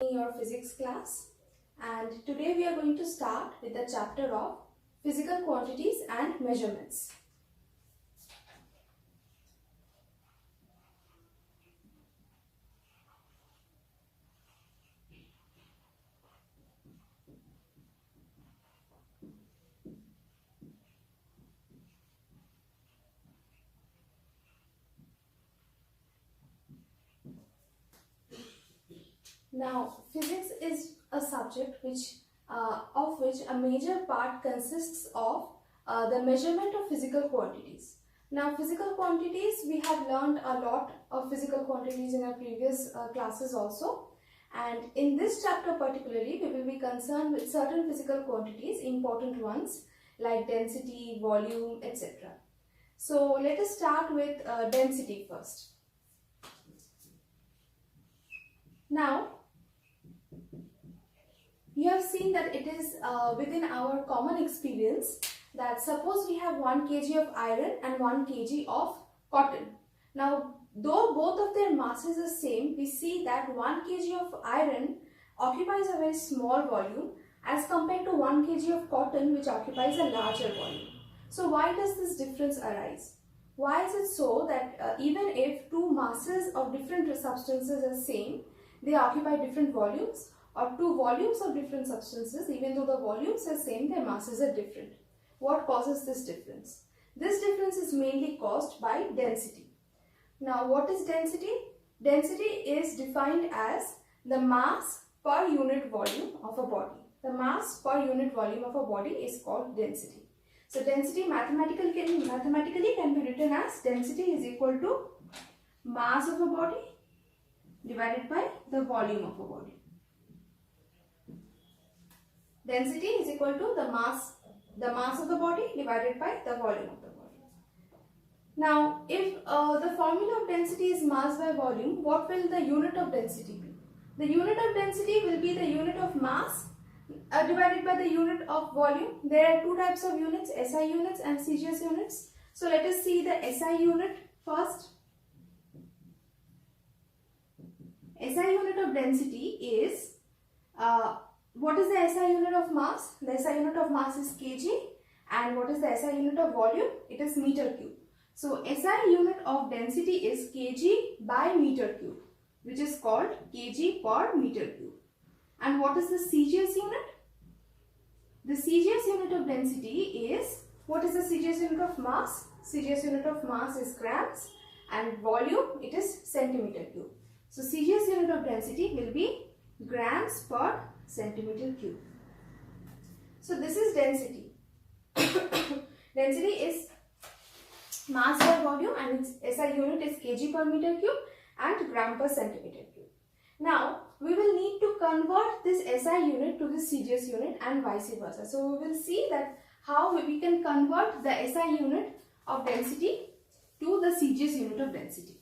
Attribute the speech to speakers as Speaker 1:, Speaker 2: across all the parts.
Speaker 1: Your physics class, and today we are going to start with the chapter of physical quantities and measurements. Now, physics is a subject of which a major part consists of the measurement of physical quantities. Now, physical quantities, we have learned a lot of physical quantities in our previous classes also. And in this chapter particularly, we will be concerned with certain physical quantities, important ones like density, volume, etc. So, let us start with density first. Now, you have seen that it is within our common experience that suppose we have 1 kg of iron and 1 kg of cotton. Now, though both of their masses are same, we see that 1 kg of iron occupies a very small volume as compared to 1 kg of cotton, which occupies a larger volume. So, why does this difference arise? Why is it so that even if two masses of different substances are same, they occupy different volumes? Or two volumes of different substances, even though the volumes are same, their masses are different. What causes this difference? This difference is mainly caused by density. Now, what is density? Density is defined as the mass per unit volume of a body. The mass per unit volume of a body is called density. So, density mathematically can be written as density is equal to mass of a body divided by the volume of a body. Density is equal to the mass of the body divided by the volume of the body. Now, if the formula of density is mass by volume, what will the unit of density be? The unit of density will be the unit of mass divided by the unit of volume. There are two types of units, SI units and CGS units. So, let us see the SI unit first. SI unit of density is what is the SI unit of mass? The SI unit of mass is kg, and what is the SI unit of volume? It is meter cube. So, SI unit of density is kg by meter cube, which is called kg per meter cube. And what is the CGS unit? The CGS unit of density is, what is the CGS unit of mass? CGS unit of mass is grams, and volume, it is centimeter cube. So, CGS unit of density will be grams per centimeter cube. So, this is density. Density is mass by volume and its SI unit is kg per meter cube and gram per centimeter cube. Now, we will need to convert this SI unit to this CGS unit and vice versa. So, we will see that how we can convert the SI unit of density to the CGS unit of density.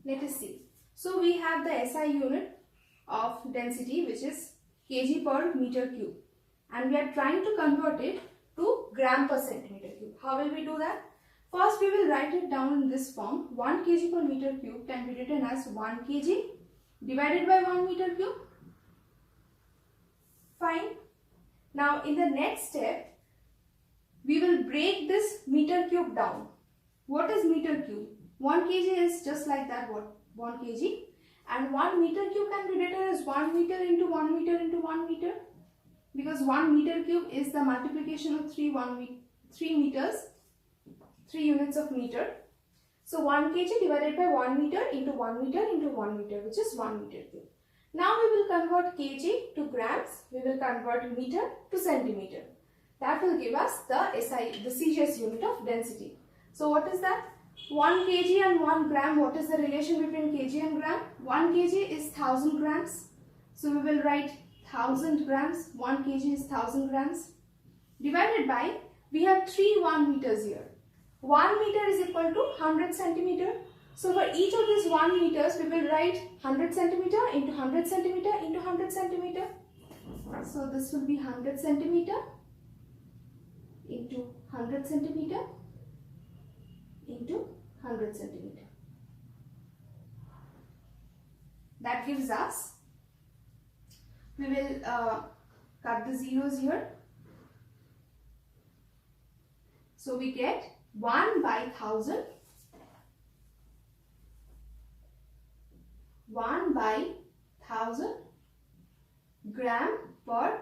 Speaker 1: Let us see. So, we have the SI unit of density, which is kg per meter cube, and we are trying to convert it to gram per centimeter cube. How will we do that? First, we will write it down in this form. 1 kg per meter cube can be written as 1 kg divided by 1 meter cube. Fine. Now, in the next step, we will break this meter cube down. What is meter cube? 1 kg is just like that, 1 kg, and 1 meter cube can be written as 1 meter into 1 meter into 1 meter, because 1 meter cube is the multiplication of 3 meters, 3 units of meter. So, 1 kg divided by 1 meter into 1 meter into 1 meter, which is 1 meter cube. Now, we will convert kg to grams, we will convert meter to centimeter. That will give us the CGS unit of density. So, what is that? 1 kg and 1 gram, what is the relation between kg and gram? 1 kg is 1000 grams. So, we will write 1000 grams, 1 kg is 1000 grams, divided by, we have 3 1 meters here. 1 meter is equal to 100 centimeter. So, for each of these 1 meters, we will write 100 centimeter into 100 centimeter into 100 centimeter. So, this will be 100 centimeter into 100 centimeter into 100 centimeter. That gives us, we will cut the zeros here. So we get 1 by 1000, 1 by 1000 gram per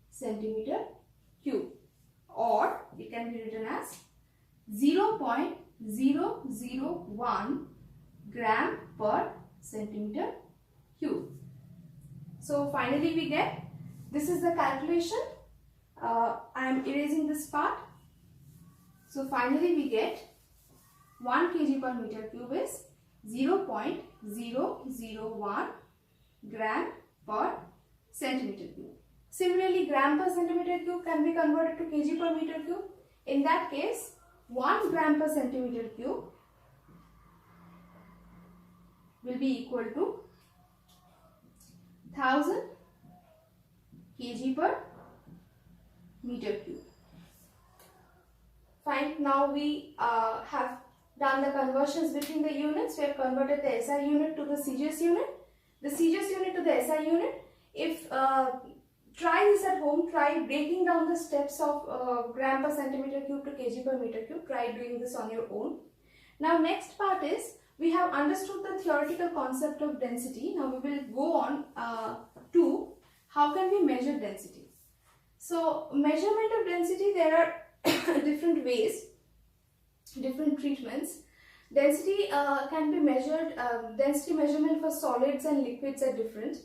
Speaker 1: centimeter cube, or it can be written as 0.001 gram per centimeter cube. So finally we get, this is the calculation. I am erasing this part. So finally we get 1 kg per meter cube is 0.001 gram per centimeter cube. Similarly, gram per centimeter cube can be converted to kg per meter cube. In that case, 1 gram per centimeter cube will be equal to 1000 kg per meter cube. Fine. Now we have done the conversions between the units. We have converted the SI unit to the CGS unit, the CGS unit to the SI unit. If try this at home, try breaking down the steps of gram per centimeter cube to kg per meter cube. Try doing this on your own. Now next part is, we have understood the theoretical concept of density. Now we will go on to how can we measure density. So measurement of density, there are different ways, different treatments. Density can be measured, density measurement for solids and liquids are different.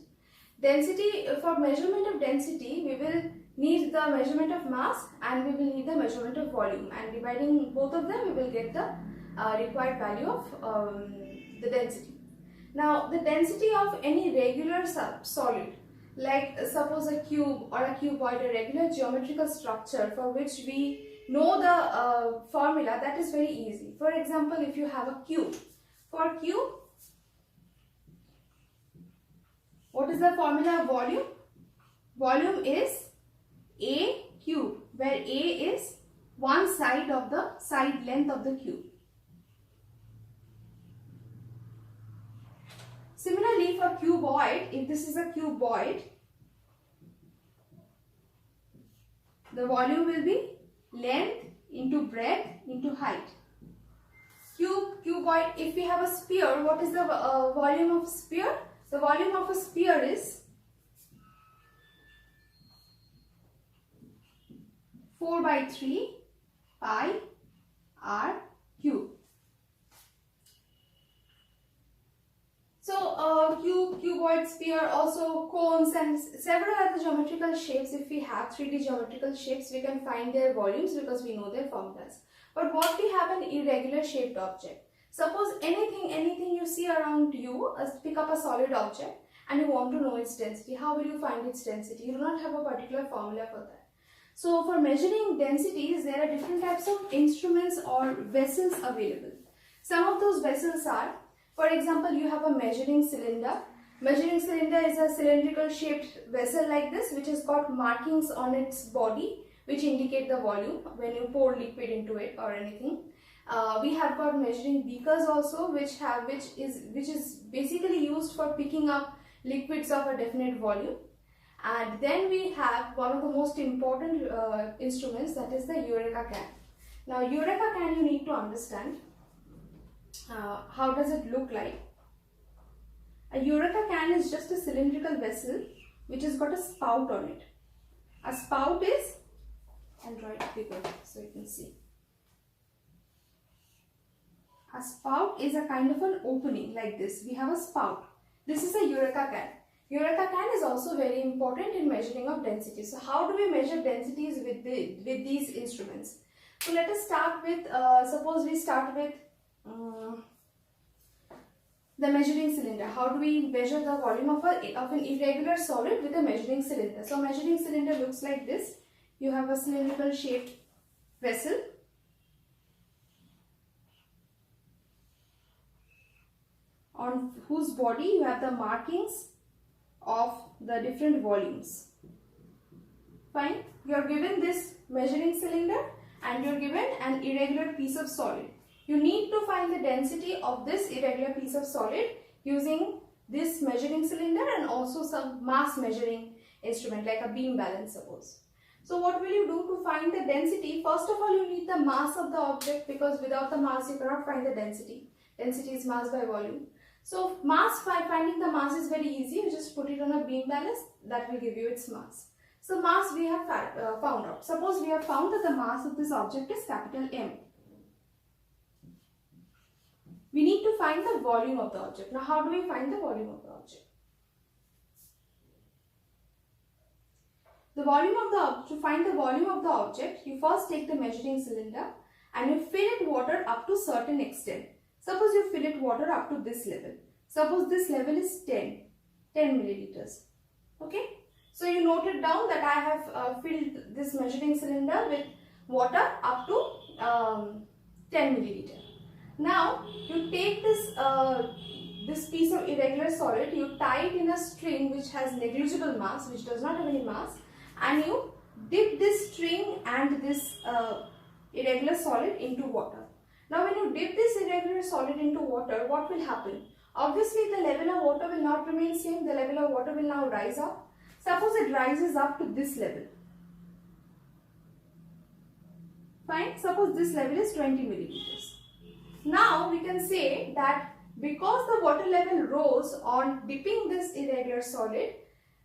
Speaker 1: Density, for measurement of density, we will need the measurement of mass and we will need the measurement of volume, and dividing both of them we will get the required value of the density. Now the density of any regular solid, like suppose a cube or a cuboid, a regular geometrical structure for which we know the formula, that is very easy. For example, if you have a cube, for cube, what is the formula of volume? Volume is A cube, where A is one side of the side length of the cube. Similarly, for cuboid, if this is a cuboid, the volume will be length into breadth into height. Cuboid, if we have a sphere, what is the volume of sphere? The volume of a sphere is 4 by 3 pi r cube. So cuboid, sphere, also cones and several other geometrical shapes. If we have 3D geometrical shapes, we can find their volumes because we know their formulas. But what we have an irregular shaped object. Suppose anything you see around you, pick up a solid object and you want to know its density. How will you find its density? You do not have a particular formula for that. So for measuring densities, there are different types of instruments or vessels available. Some of those vessels are, for example, you have a measuring cylinder. Measuring cylinder is a cylindrical shaped vessel like this, which has got markings on its body which indicate the volume when you pour liquid into it or anything. We have got measuring beakers also, which is basically used for picking up liquids of a definite volume. And then we have one of the most important instruments, that is the Eureka can. Now Eureka can, you need to understand how does it look like. A Eureka can is just a cylindrical vessel which has got a spout on it. A spout is, and draw it bigger so you can see. A spout is a kind of an opening like this. We have a spout. This is a Eureka can. Eureka can is also very important in measuring of density. So how do we measure densities with these instruments? So let us start with, suppose we start with the measuring cylinder. How do we measure the volume of an irregular solid with a measuring cylinder? So measuring cylinder looks like this. You have a cylindrical shaped vessel. On whose body you have the markings of the different volumes. Fine. You are given this measuring cylinder and you are given an irregular piece of solid. You need to find the density of this irregular piece of solid using this measuring cylinder and also some mass measuring instrument like a beam balance suppose. So what will you do to find the density? First of all, you need the mass of the object, because without the mass you cannot find the density. Density is mass by volume. So finding the mass is very easy. You just put it on a beam balance, that will give you its mass. So mass we have found out. Suppose we have found that the mass of this object is capital M. We need to find the volume of the object. Now how do we find the volume of the object? To find the volume of the object, you first take the measuring cylinder and you fill it water up to certain extent. Suppose you fill it water up to this level. Suppose this level is 10 milliliters. Okay. So you note it down that I have filled this measuring cylinder with water up to 10 milliliter. Now you take this piece of irregular solid, you tie it in a string which has negligible mass, which does not have any mass, and you dip this string and this irregular solid into water. Now when you dip this irregular solid into water, what will happen? Obviously the level of water will not remain same, the level of water will now rise up. Suppose it rises up to this level. Fine, suppose this level is 20 milliliters. Now we can say that because the water level rose on dipping this irregular solid,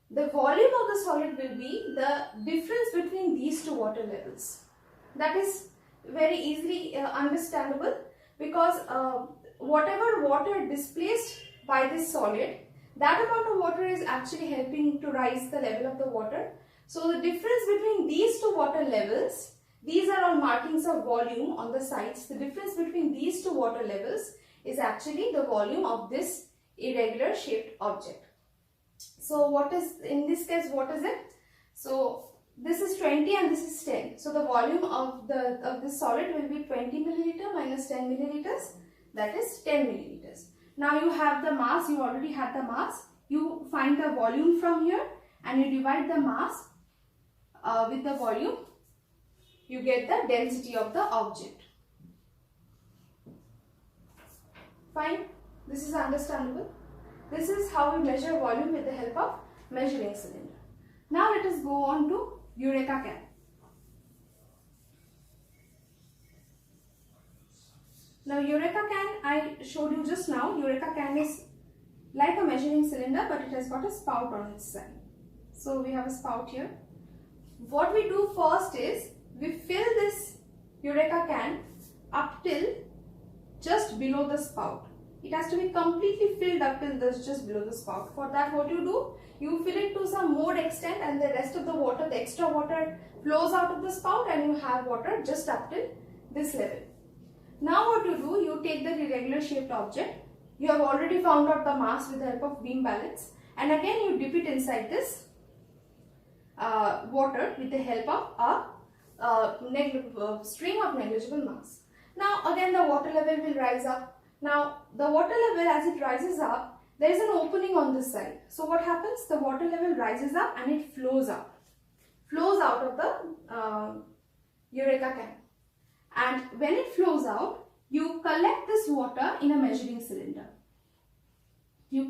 Speaker 1: the volume of the solid will be the difference between these two water levels. That is very easily understandable, because whatever water displaced by this solid, that amount of water is actually helping to rise the level of the water. So the difference between these two water levels, these are all markings of volume on the sides. The difference between these two water levels is actually the volume of this irregular shaped object. So what is, in this case, what is it? So this is 20 and this is 10. So the volume of this solid will be 20 milliliter minus 10 milliliters, that is 10 milliliters. Now you have the mass, you already had the mass. You find the volume from here and you divide the mass with the volume. You get the density of the object. Fine, this is understandable. This is how we measure volume with the help of measuring cylinder. Now let us go on to Eureka can. Now Eureka can, I showed you just now, Eureka can is like a measuring cylinder, but it has got a spout on its side. So we have a spout here. What we do first is, we fill this Eureka can up till just below the spout. It has to be completely filled up till this, just below the spout. For that, what you do, you fill it to some more extent, and the rest of the water, the extra water, flows out of the spout, and you have water just up till this level. Now what you do, you take the irregular shaped object. You have already found out the mass with the help of beam balance, and again you dip it inside this water with the help of a string of negligible mass. Now again the water level will rise up. Now the water level, as it rises up, there is an opening on this side. So what happens? The water level rises up and it flows out of the Eureka can. And when it flows out, you collect this water in a measuring cylinder. The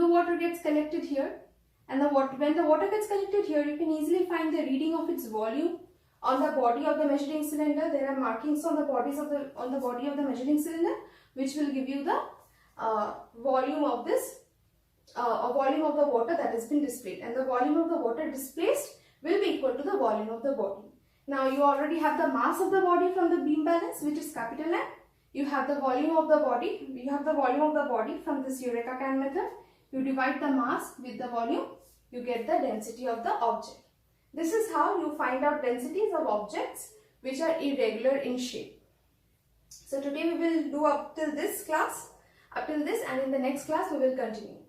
Speaker 1: water gets collected here, and when the water gets collected here, you can easily find the reading of its volume on the body of the measuring cylinder. There are markings on the body of the measuring cylinder, which will give you the volume of this volume of the water that has been displayed, and the volume of the water displaced will be equal to the volume of the body. Now you already have the mass of the body from the beam balance, which is capital M. You have the volume of the body. From this Eureka can method. You divide the mass with the volume. You get the density of the object. This is how you find out densities of objects which are irregular in shape. So today we will do up till this, and in the next class we will continue.